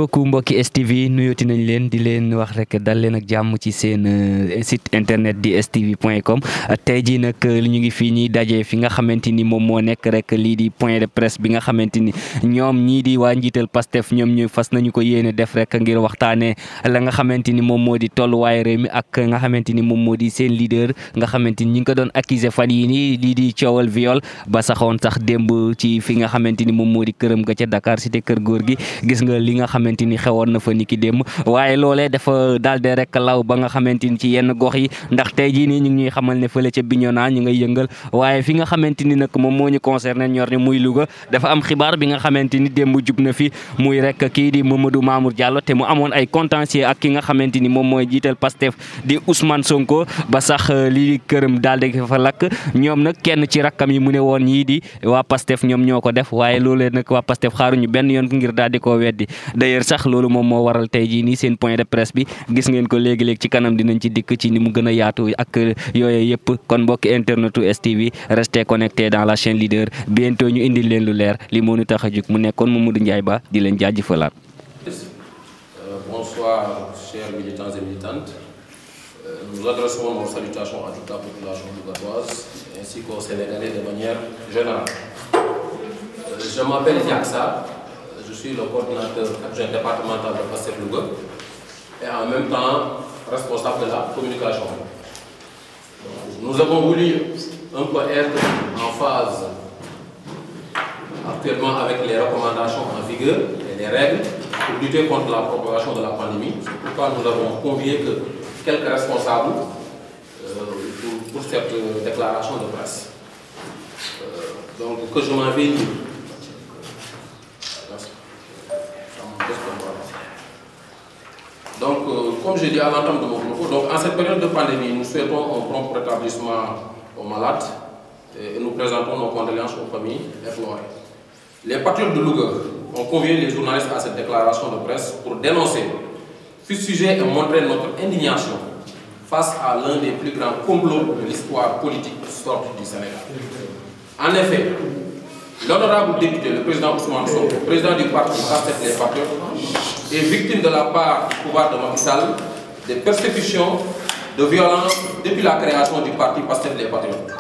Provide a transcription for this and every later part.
beaucoup mbokki STV nuyooti nañ leen di leen wax rek dal leen ak jàmm ci seen site internet di stv.com tey jii nag ñu ngi fii ñuy daje fi nga xamante ni moom moo nekk rek lii di point de presse bi nga xamante ni ñoom ñii di waa njiital Pastef ñoom ñu fas nañu ko yéene def rek ngir waxtaanee la nga xamante ni moom moo di tolluwaay réew mi ak nga xamante ni moom moo di seen leader nga xamante ni ñu ngi ko doon accuser fan yii nii lii di coowal viol ba saxoon sax démb ci fi nga xamante ni moom moo di këram ga ca Dakar cité kër góor gi gis nga li nga xamante ni xewoon na fa niki démb waaye loolee dafa daal de rek law ba nga xamante ni ci yenn gox yi ndax tey jii nii ñu ngi ñuy xamal ne fële ca Bignona ñu ngay yëngal waaye fi nga xamante ni nag moom moo ñu concerné ñor ni muy Louga dafa am xibaar bi nga xamante ni démb jub na fi muy rek kii di Mamadou Mamour Diallo te mu amoon ay contentieux ak ki nga xamante ni moom mooy jiital Pastef di Ousmane Sonko ba sax lii këram daal de fa lakk ñoom nag kenn ci rakkam yi mu ne woon ñii di waa Pastef ñoom ñoo ko def waaye loolee nag waa Pastef xaaruñu benn yoon ngir daal di koo weddi d'ailleurs sax loolu moom moo waral tey jii nii seen point de presse bi gis ngeen ko léegi-léegi ci kanam dinañ ci dikk ci ni mu gën a yaatu ak yooyu yëpp kon mbokki internetu STV restez connecté dans la chaîne leader bientôt ñu indil leen lu leer li moo ñu tax a jug mu nekkoon Mamadou Ndiaye Ba di leen jaajëfalaat. Bonsoir chers militants et militantes. Nous adressons nos salutations à toute la population lougadoise ainsi qu'aux Sénégalais de manière générale. Je m'appelle Diaksa. Je suis le coordinateur adjoint départemental de Pastef Louga et en même temps responsable de la communication. Nous avons voulu un peu être en phase actuellement avec les recommandations en vigueur et les règles pour lutter contre la propagation de la pandémie. C'est pourquoi nous avons convié que quelques responsables pour cette déclaration de presse. Donc que je m'en vais lire. Donc, comme j'ai dit à l'entame de mon propos, donc en cette période de pandémie, nous souhaitons un prompt rétablissement aux malades et nous présentons nos condoléances aux familles éplorées. Les patriotes de Louga ont convié les journalistes à cette déclaration de presse pour dénoncer, fustiger et montrer notre indignation face à l'un des plus grands complots de l'histoire politique historique du Sénégal. En effet, l'honorable député, le président Ousmane Sonko, président du parti Pastef les Patriotes, est victime de la part du pouvoir de Macky Sall des persécutions, de violences depuis la création du parti Pastef les Patriotes.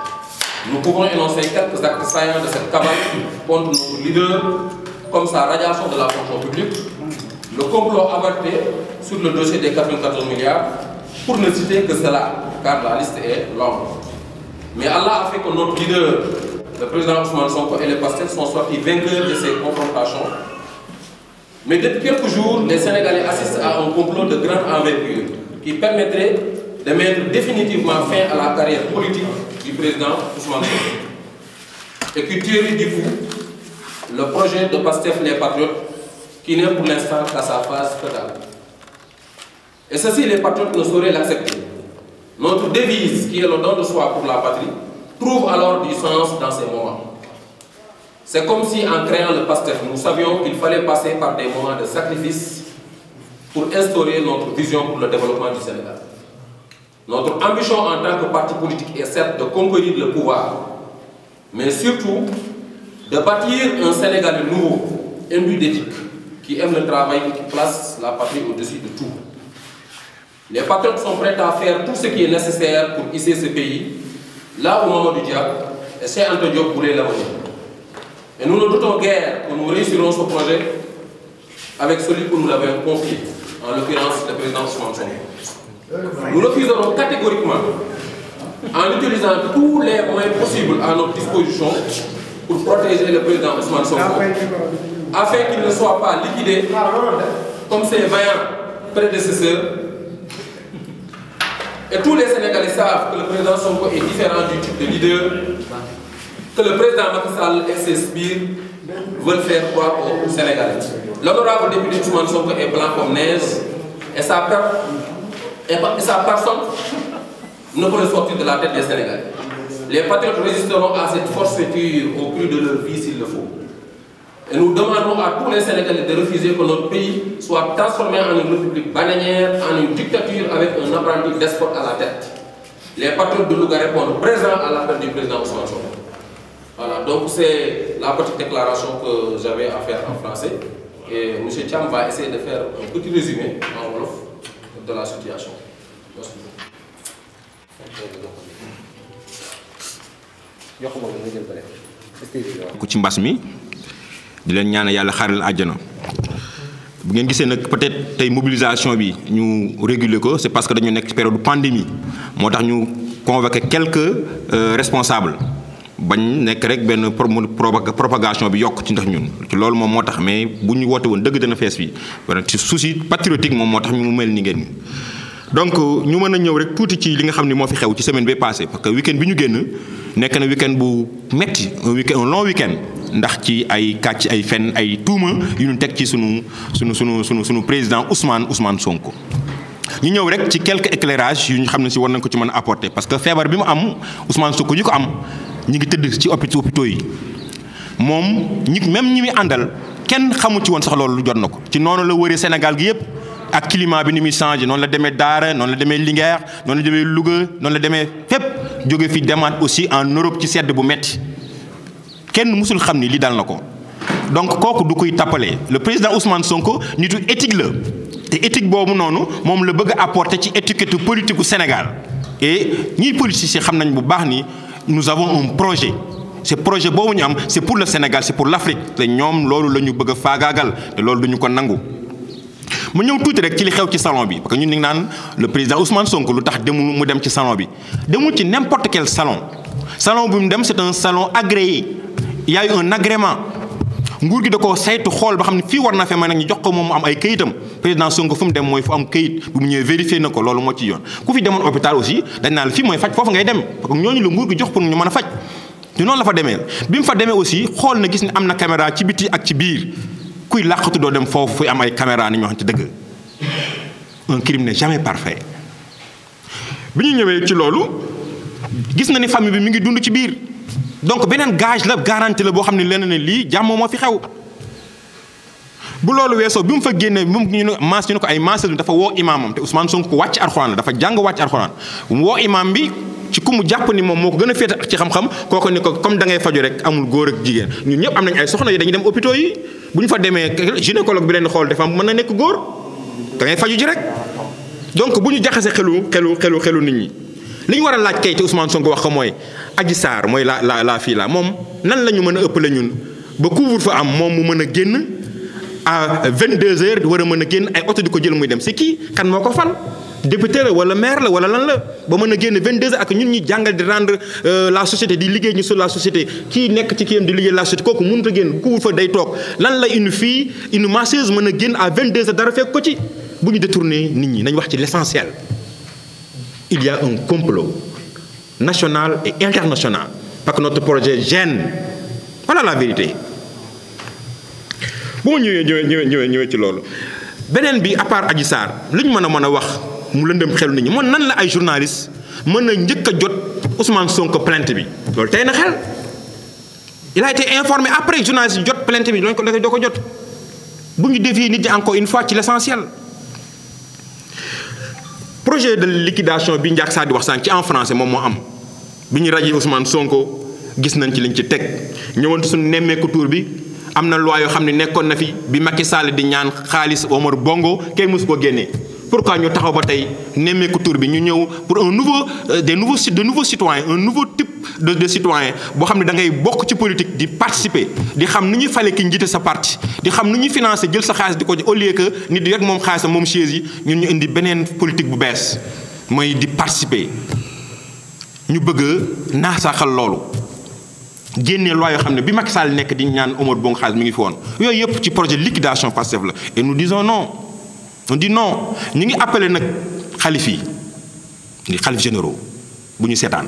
Nous pouvons énoncer quelques actes saillants de cette cabale contre notre leader, comme sa radiation de la fonction publique, le complot avorté sur le dossier des 94 milliards, pour ne citer que cela, car la liste est longue. Mais Allah a fait que notre leader, le président Ousmane Sonko et les Pastef sont sortis vainqueurs de ces confrontations. Mais depuis quelques jours, les Sénégalais assistent à un complot de grande envergure qui permettrait de mettre définitivement fin à la carrière politique du président Ousmane Sonko et qui tuerait du coup le projet de Pastef les Patriotes qui n'est pour l'instant qu'à sa phase totale. Et ceci, les patriotes ne sauraient l'accepter. Notre devise, qui est le don de soi pour la patrie, trouve alors du sens dans ces moments. C'est comme si en créant le Pastef, nous savions qu'il fallait passer par des moments de sacrifice pour instaurer notre vision pour le développement du Sénégal. Notre ambition en tant que parti politique est certes de conquérir le pouvoir, mais surtout de bâtir un Sénégal nouveau, imbu d'éthique, qui aime le travail et qui place la patrie au-dessus de tout. Les patriotes sont prêts à faire tout ce qui est nécessaire pour hisser ce pays, là où Mamadou Dia et Cheikh Anta Diop voulaient l'amener. Et nous ne doutons guère que nous réussirons ce projet avec celui que nous l'avons confié, en l'occurrence le président Ousmane Sonko. Nous refuserons catégoriquement, en utilisant tous les moyens possibles à notre disposition pour protéger le président Ousmane Sonko, afin qu'il ne soit pas liquidé comme ses vaillants prédécesseurs. Et tous les Sénégalais savent que le président Sonko est différent du type de leader que le président Macky Sall et ses sbires veulent faire croire aux Sénégalais. L'honorable député Ousmane Sonko est blanc comme neige et sa personne ne peut sortir de la tête des Sénégalais. Les patriotes résisteront à cette forfaiture au prix de leur vie s'il le faut. Et nous demandons à tous les Sénégalais de refuser que notre pays soit transformé en une république bananière, en une dictature avec un apprenti despote à la tête. Les patriotes de Louga répondent présents à l'appel du président Ousmane Sonko. Voilà, donc c'est la petite déclaration que j'avais à faire en français. Et M. Thiam va essayer de faire un petit résumé en wolof de la situation. Merci. ku ci mbas mi di leen ñaan yàlla xaaral àjjana bu ngeen gisee nag peut-être tey mobilisation bi ñu réguler ko c'est parce que dañu nekk ci période pandémie moo tax ñu convoqué quelques responsables bañ nekk rek benn propagation bi yokk ci ndax ñun ci loolu moom moo tax mais bu ñu woote woon dëgg dana fees bi wala ci souci patriotique moom moo tax ñu mel ni ngeen donc ñu mën a ñëw rek tuuti ci li nga xam ne moo fi xew ci semaine bi passé parce que week-end bi ñu génn nekk na week-end bu metti un long week-end ndax ci ay kàcc ay fen ay tuuma yu ñu teg ci sunu président Ousmane Sonko. ñu ñëw rek ci quelques éclairages yu ñu xam ne si war nañ ko ci mën a apporter parce que feebar bi mu am Ousmane Sonko ñi ko am ñi ngi tëdd ci hôpitaux yi moom même ñi muy àndal kenn xamu ci woon sax loolu jot na ko ci noonu la wëree Sénégal gi yëpp. ak climat bi ni muy changé noonu la demee Daara noonu la demee Linguère noonu la demee Louga noonu la demee fépp jóge fi demaat aussi en Europe ci sedd bu metti kenn mësul xam ni li dal na ko donc kooku du koy tappale le président Ousmane Sonko nitu éthique la te éthique boobu noonu moom la bëgg a apporter ci étiquette politique gu Sénégal et ñiy politiciens xam nañ bu baax ni nous avons un projet ce projet boobu ñu am c'est pour le Sénégal c'est pour l'Afrique te ñoom loolu la ñu bëgg a faagaagal te loolu duñu ko nangu. mu ñëw tuuti rek ci li xew ci salon bi parce que ñun ñu ngi naan le président Ousmane Sonko lu tax demul mu dem ci salon bi demul ci n'importe quel salon bu mu dem c'est un salon agréé il y a eu un agrément nguur gi da ko saytu xool ba xam ne fii war na fee mën a ñu jox ko moom mu am ay këyitam président Sonko fu mu dem mooy fu am këyit bu mu ñëwee vérifier na ko loolu moo ci yoon ku fi demoon hôpital aussi dañ naan la fii mooy faj foofu ngay dem parce que ñooñu la nguur gi jox pour ñu mën a faj te noonu la fa demee bi mu fa demee aussi xool na gis ne am na caméra ci biti ak ci biir kuy làqatu doo dem foofu fuy am ay caméra ni ñu wax ci dëgg un crime n'est jamais parfait bi ñu ñëwee ci loolu gis na ni famille bi mi ngi dund ci biir donc beneen gage la garantie la boo xam ne leneen ne lii jàmm moo fi xew bu loolu weesoo bi mu fa génnee moom ñu ne ko ay maas dafa woo imaamam te Ousmane Sonko ko wàcc Alxuraan la dafa jàng wàcc Alxuraan mu woo imaam bi ci ku mu jàpp ni moom moo ko gën a féete ci xam-xam kooku ni ko comme da ngay faju rek amul góor ak jigéen ñun ñëpp am nañ ay soxna yi dañuy dem hôpitaux yi bu ñu fa demee gynécologue bi leen xool dafa mën na nekk góor da ngay faju ji rek donc bu ñu jaxase xelu nit ñi li ñu war a laaj kay te Ousmane Sonko wax ko mooy Adji Sarr mooy la fii la moom nan la ñu mën a ëppale ñun ba couvre-feu am moom mu mën a génn à 22h war a mën a génn ay oto di ko jël muy dem c'est kii kan moo ko fal député la wala maire la wala lan la ba mën a génn 22h ak ñun ñi jàngal di rendre la société di liggéey ñu sur la société kii nekk ci kiyam di liggéey la société kooku mënut a génn couvre-feu day toog lan la une fille une masseuse mën a génn à 22h dara fekk ko ci bu ñu détourner nit ñi nañ wax ci l'essentiel. Il y a un complot national et international parce que notre projet gêne voilà la vérité bu ma ñëwee ci loolu beneen bi à part Adji Sarr li ñu mën a wax mu lëndëm xelu nit ñi moom nan la ay journalistes mën a njëkk a jot Ousmane Sonko plainte bi loolu tey na xel il a été informé après journaliste yi jot plainte bi doo ko jot bu ñu dévier nit ñi encore une fois ci l'essentiel. Projet de liquidation bi Ndiak Sa di wax sànq ci en français moom moo am bi ñu rajee Ousmane Sonko gis nañ ci liñ ci teg ñëwoon suñu nemmeeku tour bi am na loi yoo xam ne nekkoon na fi bi Macky Sall di ñaan xaalis Omar Bongo kenn mësu ko génnee pourquoi ñu taxaw ba tey nemmeeku tour bi ñu ñëw pour un nouveau de nouveaux citoyens un nouveau type de citoyen boo xam ne da ngay bokk ci politique di participer di xam nu ñuy fale ki njiite sa parti di xam nu ñuy financer jël sa xaalis di ko au lieu que nit di rek moom xaalisam moom chaise yi ñun ñu indi beneen politique bu bees mooy di participer ñu bëgg a naasaaxal loolu génnee loi yoo xam ne bi Macky Sall nekk di ñaan Omar Bongo xaalis mi ngi fi woon yooyu yëpp ci projet liquidation Pastef la et nous disons non on dit non ñu ngi appelé nag xalif yi di xalif généraux bu ñu seetaan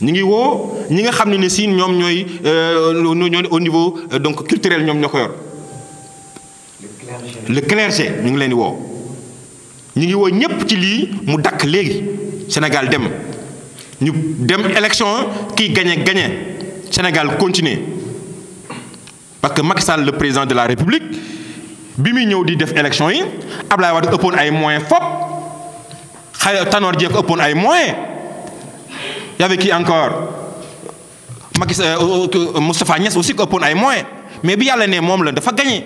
ñu ngi woo ñi nga xam ne si ñoom ñooy au niveau donc culturel ñoom ñoo ko yor le clergé ñu ngi leen di woo ñu ngi woo ñépp ci lii mu dakk léegi Sénégal dem ñu dem élection kii gagné Sénégal continuer parce que Macky Sall le président de la République bi muy ñëw di def élection yi Ablaye Wade ëppoon ay moyens fop Tanor Dieng ëppoon ay moyens y avait qui encore Moustapha Niasse aussi ëppoon ay moyens mais bi yàlla ne moom la dafa gagné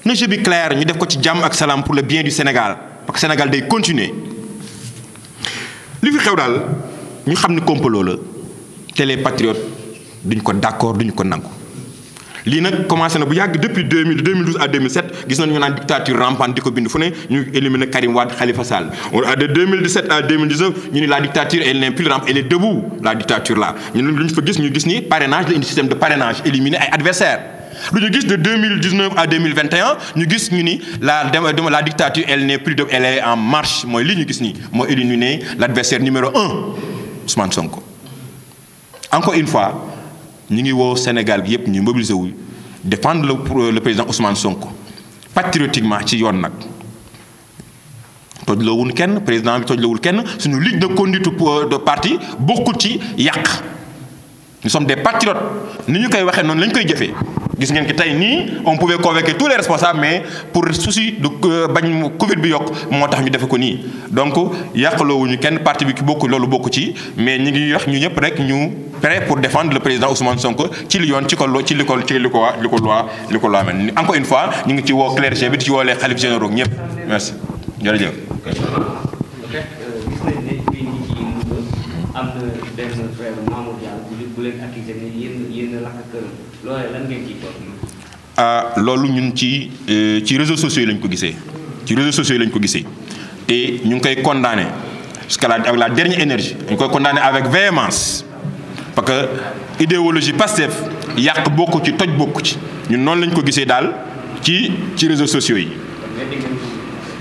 na jeu bi clair ñu def ko ci jàmm ak salaam pour le bien du Sénégal parce que Sénégal day continuer li fi xew daal ñu xam ni complot la te les patriotes duñ ko d'accord duñ ko nangu. lii nag commencé na bu yàgg depuis 2012 à 2007 gis nañu ñu naan dictature rampante di ko bind fu ne ñu éliminer Karim Wade Khalifa Sall de 2017 à 2019 ñu ni la dictature elle n'est plus rampante elle est debout la dictature là ñun lu ñu fa gis ñu gis ni parrainage la indi système de parrainage éliminer ay adversaires lu ñu gis de 2019 à 2021 ñu gis ñu ni la dictature elle n'est plus elle est en marche mooy li ñu gis nii mooy éliminer l'adversaire numéro 1 Ousmane Sonko. Encore une fois ñu ngi woo Sénégal bi yëpp ñu mobiliser wu défendre le président Ousmane Sonko patriotiquement ci yoon nag tojloowul kenn président bi tojloowul kenn suñu ligne de conduite de parti bokkul ci yàq nous sommes des patriotes ni ñu koy waxee noonu la ñu koy jëfee gis ngeen ki tey nii on pouvait convoquer tous les responsables mais pour souci de bañ Covid bi yokk moo tax ñu defe ko nii donc yàqaloowuñu kenn parti bi ki bokk loolu bokk ci mais ñu ngi wax ñu ñëpp rek ñu prêt pour défendre le président Ousmane Sonko ci li yoon ci li ko loi mel encore une fois ñu ngi ci woo clergé bi di ci woo les xalif généraux ñëpp merci jërëjëf. am na benn frère Mamour Diallo bu leen accusé ne yéen lakk këram loolee lan ngeen ciy toog. loolu ñun ci réseaux sociaux yi lañ ko gisee te ñu ngi koy condamné jusqu'à avec la dernière énergie ñu koy condamné avec véhémence parce que idéologie Pastef yàq bokku ci toj bokku ci ñun noonu lañ ko gisee daal ci réseaux sociaux yi.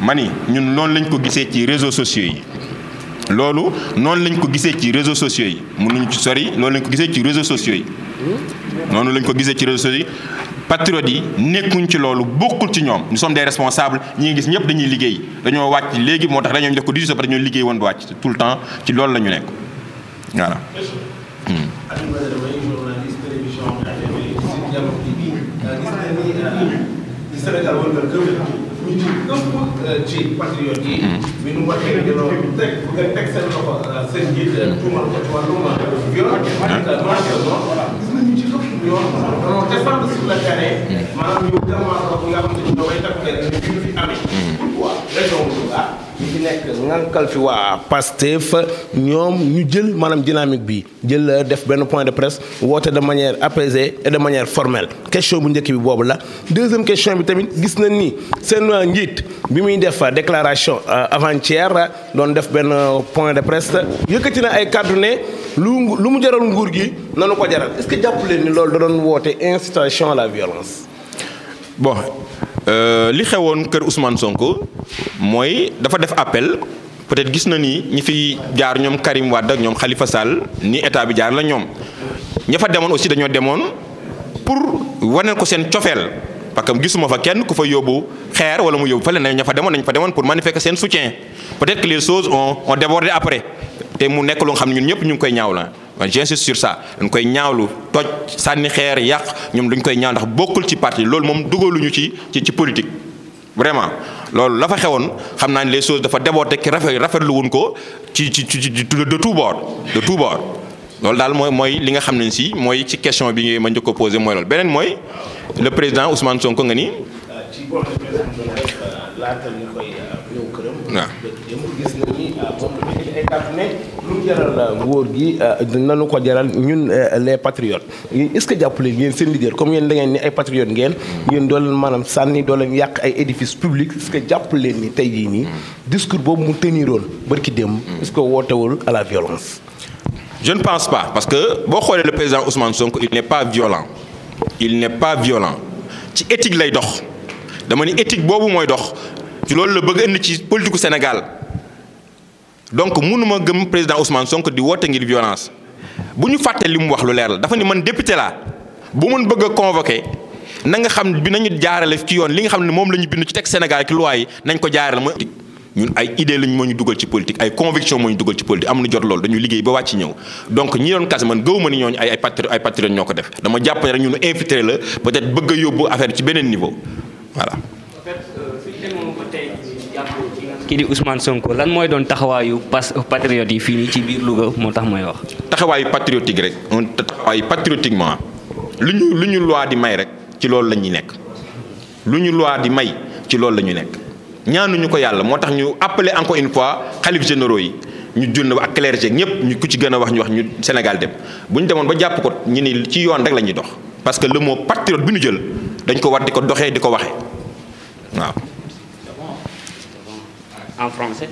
mani ñun noonu lañ ko gisee ci réseaux sociaux yi. loolu noonu lañ ko gisee ci réseaux sociaux yi mënuñu ci sori loolu lañ ko gisee ci réseaux sociaux yi noonu lañ ko gisee ci réseaux sociaux yi patriotes yi nekkuñ ci loolu bokkul ci ñoom nous sommes des responsables ñi ngi gis ñëpp dañuy liggéey dañoo wàcc léegi moo tax dañoo ñu def ko 18 heures dañoo liggéey woon du wàcc tout le temps ci loolu la ñu nekk voilà. ñu ci ëpp ci patriote yi. bi ñu waxee dañoo teg seen loxo seen njiit tuumal ko ci wàllum viol. gis nañu ci ëpp ñoom dañoo descendre sur le terrain. maanaam ñu gàllankoor bu nga xam ne ñoo koy takk leen ñu fi amee. pourquoi région bu Louga ñi fi nekk ngànkal fi waa Pastef ñoom ñu jël maanaam dynamique bi jël def benn point de presse woote de manière apaisée et de manière formelle question bu njëkk bi boobu la. deuxième question bi tamit gis nañ ni seen njiit bi muy def déclaration avant-hier doon def benn point de presse yëkkati na ay kàddu ne lu mu jaral nguur gi nanu ko jaral est-ce que jàpp leen ni loolu da doon woote incitation à la violence. bon li xewoon kër Ousmane Sonko mooy dafa def appel peut-être gis na ni ñi fi jaar ñoom Karim Wade ak ñoom Khalifa Sall ni état bi jaar la ñoom ña fa demoon aussi dañoo demoon pour wane ko seen cofeel parce que gisuma fa kenn ku fa yóbbu xeer wala mu yóbbu fële nañ ña fa demoon nañ fa demoon pour manifester seen soutien peut-être que les choses ont débordé après te mu nekk lu nga xam ne ñun ñëpp ñu ngi koy ñaaw la j'insiste sur ça dañ koy ñaawlu toj sànni xeer yàq ñoom dañ koy ñaaw ndax bokkul ci parti loolu moom dugaluñu ci politique vraiment loolu la fa xewoon xam naa ne les choses dafa débordé ki rafetlu wuñ ko ci de tout bord loolu daal mooy li nga xam ne si mooy ci question bi ma njëkk ko posé mooy loolu beneen mooy le président Ousmane Sonko nga ni. ci bon laata ñu koy ñëw këram. waaw gis nañu ni moom ay kàddu ne lu mu jaral nguur gi nanu ko jaral ñun les patriotes est-ce que jàpp leen yéen seen leader comme yéen da ngeen ni ay patriotes ngeen yéen doo leen maanaam sànni doo leen yàq ay édifices publics est-ce que jàpp leen ni tey jii nii discours boobu mu teniroon barki démb est-ce que wootewul à la violence. Je ne pense pas parce que boo xoolee le président Ousmane Sonko il n'est pas violent ci éthique lay dox dama ni éthique boobu mooy dox ci loolu la bëgg indi ci politique Sénégal donc mënuma gëm président Ousmane Sonko di woote ngir violence bu ñu fàtte li mu wax lu leer la dafa ni man député laa bu mun bëgg a convoqué na nga xam bi nañu jaarale ci yoon li nga xam ne moom la ñu bind ci texte Sénégal ki loi yi nañ ko jaarale mooy ñun ay idée lañ moo ñu dugal ci politique ay conviction moo ñu dugal ci politique am na jot loolu dañuy liggéey ba wàcc ñëw donc ñi doon kas man gëw ma ni ñooñu ay patriotes ñoo ko def dama jàpp ne rek ñun infiltré la peut-être bëgg a yóbbu affaire ci beneen niveau voilà. kii di Ousmane Sonko lan mooy doon taxawaayu patriote yi fii nii ci biir Louga moo tax mooy wax. taxawaayu patriotique rek taxawaayu patriotiquement lu ñu loi di may rek ci loolu la ñuy nekk lu ñu loi di may ci loolu la ñu nekk ñaanuñu ko yàlla moo tax ñu appeler encore une fois xalif généraux yi ñu junn ak clergé ñëpp ñu ku ci gën a wax ñu Sénégal dem bu ñu demoon ba jàpp ko ñu ni ci yoon rek la ñuy dox parce que le mot patriote bi ñu jël dañ ko war di ko doxee di ko waxee waaw. En français.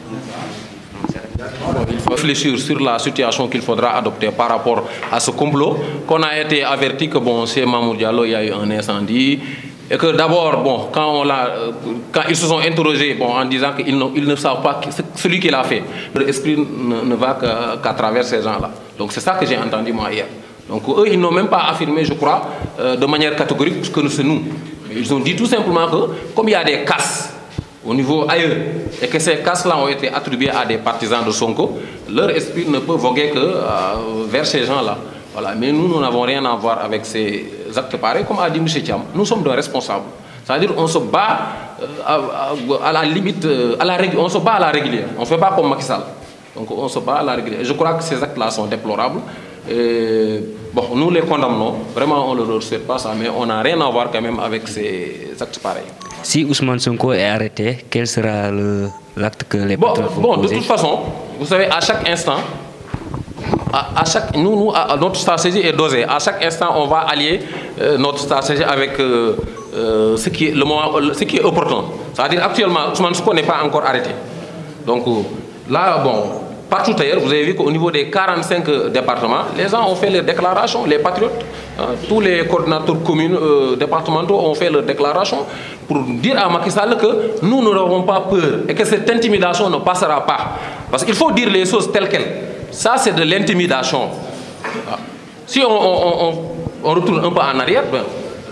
Il faut réfléchir sur la situation qu'il faudra adopter par rapport à ce complot, qu'on a été averti que bon, chez Mamour Diallo, il y a eu un incendie, et que d'abord, bon, quand ils se sont interrogés bon, en disant qu'ils ne savent pas celui qui l'a fait, leur esprit ne va qu'à travers ces gens-là. Donc c'est ça que j'ai entendu moi hier. Donc eux, ils n'ont même pas affirmé, je crois, de manière catégorique que c'est nous. Ils ont dit tout simplement que, comme il y a des casses au niveau ailleurs, et que ces casses-là ont été attribuées à des partisans de Sonko, leur esprit ne peut voguer que vers ces gens-là. Voilà. Mais nous n'avons rien à voir avec ces actes pareils. Comme a dit M. Thiam, nous sommes des responsables. C'est-à-dire qu'on se bat à la limite, on se bat à la régulière. On ne fait pas comme Macky Sall. Donc on se bat à la régulière. Et je crois que ces actes-là sont déplorables. Et, bon, nous les condamnons. Vraiment, on ne leur souhaite pas ça, mais on n'a rien à voir quand même avec ces actes pareils. Si Ousmane Sonko est arrêté, quel sera l'acte que les patriotes vont poser? De toute façon, vous savez, à chaque instant, notre stratégie est dosée. À chaque instant, on va allier notre stratégie avec ce qui est opportun. C'est-à-dire, actuellement, Ousmane Sonko n'est pas encore arrêté. Donc là, bon, partout ailleurs, vous avez vu qu'au niveau des 45 départements, les gens ont fait leurs déclarations, les patriotes, tous les coordinateurs communes, départementaux ont fait leurs déclarations pour dire à Macky Sall que nous n'aurons pas peur et que cette intimidation ne passera pas. Parce qu'il faut dire les choses telles quelles. Ça, c'est de l'intimidation. Si on retourne un peu en arrière, ben,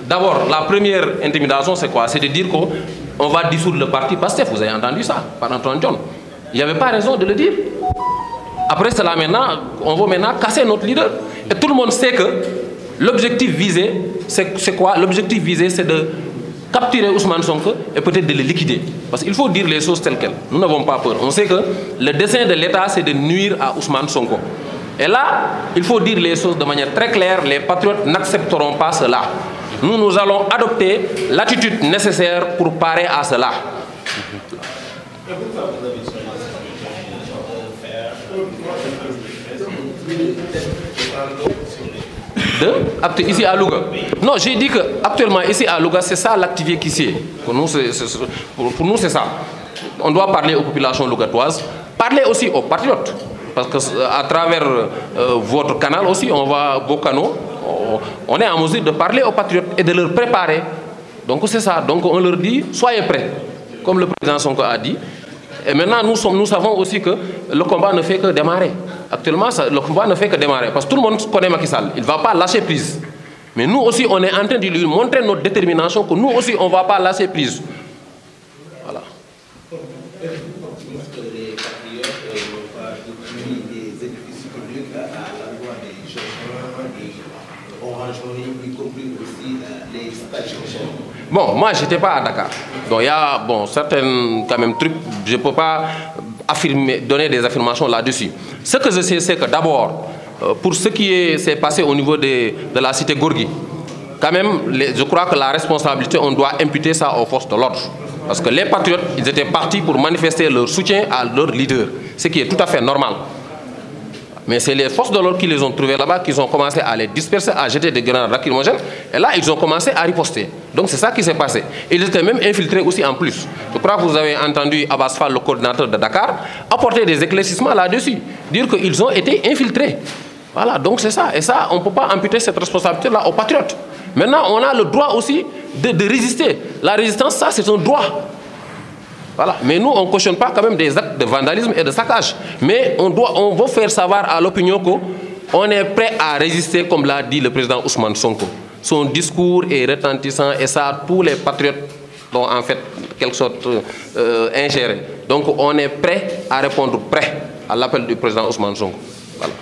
d'abord, la première intimidation, c'est quoi? C'est de dire qu'on va dissoudre le parti PASTEF. Vous avez entendu ça par Antoine Diome. Il n'y avait pas raison de le dire. Après cela, maintenant, on va maintenant casser notre leader. Et tout le monde sait que l'objectif visé, c'est quoi? L'objectif visé, c'est de capturer Ousmane Sonko et peut-être de le liquider. Parce qu'il faut dire les choses telles quelles. Nous n'avons pas peur. On sait que le dessein de l'État, c'est de nuire à Ousmane Sonko. Et là, il faut dire les choses de manière très claire. Les patriotes n'accepteront pas cela. Nous allons adopter l'attitude nécessaire pour parer à cela. Acte ici à Louga. Non, j'ai dit qu'actuellement ici à Louga, c'est ça l'activité qui s'y est. Pour nous, c'est ça. On doit parler aux populations lougatoises, parler aussi aux patriotes. Parce qu'à travers votre canal aussi, vos canaux, on est en mesure de parler aux patriotes et de leur préparer. Donc c'est ça. Donc on leur dit, soyez prêts, comme le président Sonko a dit. Et maintenant, nous savons aussi que le combat ne fait que démarrer. Actuellement, le combat ne fait que démarrer. Parce que tout le monde connaît Macky Sall. Il ne va pas lâcher prise. Mais nous aussi, on est en train de lui montrer notre détermination que nous aussi, on ne va pas lâcher prise. Voilà. Est-ce que les patriotes vont pas détruire des édifices publics à la loi des changements et orangerie, y compris aussi les stations? Bon, moi, je n'étais pas à Dakar. Donc, il y a certains quand même, trucs, je ne peux pas donner des affirmations là-dessus. Ce que je sais, c'est que d'abord, pour ce qui s'est passé au niveau de la cité Gorgui, quand même, je crois que la responsabilité, on doit imputer ça aux forces de l'ordre. Parce que les patriotes, ils étaient partis pour manifester leur soutien à leur leader, ce qui est tout à fait normal. Mais c'est les forces de l'ordre qui les ont trouvés là-bas, qui ont commencé à les disperser, à jeter des grenades lacrymogènes. Et là, ils ont commencé à riposter. Donc c'est ça qui s'est passé. Ils étaient même infiltrés aussi en plus. Je crois que vous avez entendu Abbas Fall, le coordinateur de Dakar, apporter des éclaircissements là-dessus. Dire qu'ils ont été infiltrés. Voilà, donc c'est ça. Et ça, on ne peut pas amputer cette responsabilité-là aux patriotes. Maintenant, on a le droit aussi de résister. La résistance, ça, c'est un droit. Voilà. Mais nous, on ne cautionne pas quand même des actes de vandalisme et de saccage. Mais on va faire savoir à l'opinion qu'on est prêt à résister, comme l'a dit le président Ousmane Sonko. Son discours est retentissant et ça, tous les patriotes l'ont en fait, quelque sorte, ingéré. Donc on est prêt à répondre prêt à l'appel du président Ousmane Sonko. Voilà.